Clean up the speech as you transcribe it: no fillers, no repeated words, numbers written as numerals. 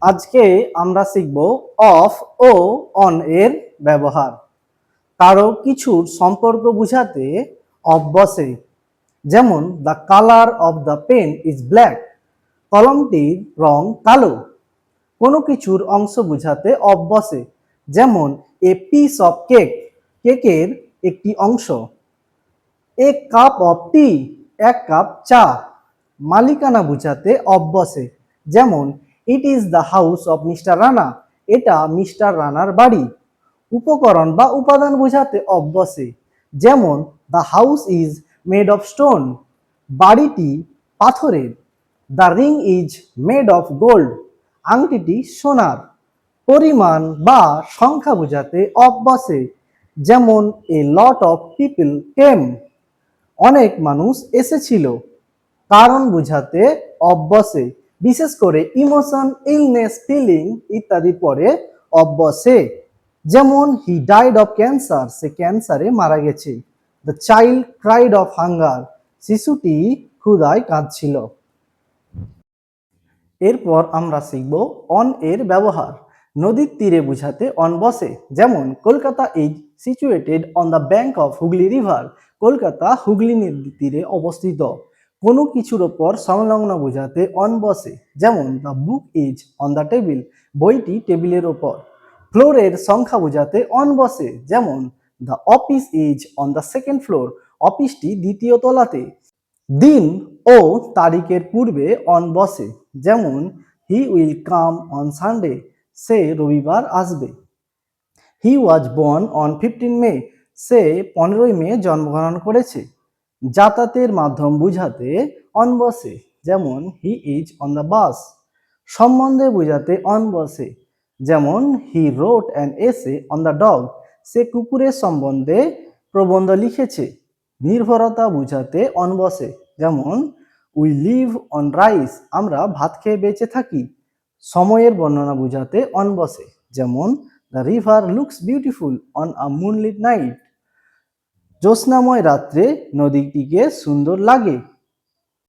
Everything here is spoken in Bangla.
আজকে আমরা শিখব অফ ও অন এর ব্যবহার। কারো কিছুর সম্পর্ক বোঝাতে অফ বসে, যেমন the colour of the pen is black, কলমটির রং কালো। কোনো কিছুর অংশ বোঝাতে অফ বসে, যেমন এ পিস অফ কেক, কেকের একটি অংশ। এ কাপ অফ টি, এক কাপ চা। মালিকানা বোঝাতে অফ বসে, যেমন it is the house of mister Rana, এটা মিস্টার রানার বাড়ি। উপকরণ বা উপাদান বোঝাতে অফ বসে, যেমন the house is made of stone, বাড়িটি পাথরের। The ring is made of gold, আংটিটি সোনার। পরিমাণ বা সংখ্যা বোঝাতে অফ বসে, যেমন এ লট অফ পিপল কেম, অনেক মানুষ এসেছিল। কারণ বোঝাতে অফ বসে, বিশেষ করে ইমোশন, ইলনেস, ফিলিং ইত্যাদি পরে অফ বসে, যেমন হি ডাইড অফ ক্যান্সার, সে ক্যান্সারে মারা গেছে। The child cried of hunger, শিশুটি ক্ষুধায় কাঁদছিল। এরপর আমরা শিখব অন এর ব্যবহার। নদীর তীরে বোঝাতে অন বসে, যেমন Kolkata is situated on the bank of Hooghly river, Kolkata Hooghly নদীর তীরে অবস্থিত। কোনো কিছুর ওপর সংলগ্ন বোঝাতে অন বসে, যেমন the book is on the table, বইটি টেবিলের ওপর। ফ্লোরের সংখ্যা বোঝাতে অন বসে, যেমন the office is on the second floor, অফিসটি দ্বিতীয় তলাতে। দিন ও তারিখের পূর্বে অন বসে, যেমন he will come on Sunday, সে রবিবার আসবে। হি ওয়াজ বর্ন অন 15 মে, সে 15 মে জন্মগ্রহণ করেছে। যাতায়াতের মাধ্যম বুঝাতে অন বসে, যেমন he is on the bus. সম্বন্ধে বুঝাতে অন বসে, যেমন he wrote an essay on the dog, সে কুকুরের সম্বন্ধে প্রবন্ধ লিখেছে। নির্ভরতা বুঝাতে অন বসে, যেমন উই লিভ অন রাইস, আমরা ভাত খেয়ে বেঁচে থাকি। সময়ের বর্ণনা বুঝাতে অন বসে, যেমন the river looks beautiful on a moonlit night, জ্যোৎস্নাময় রাত্রে নদীটিকে সুন্দর লাগে।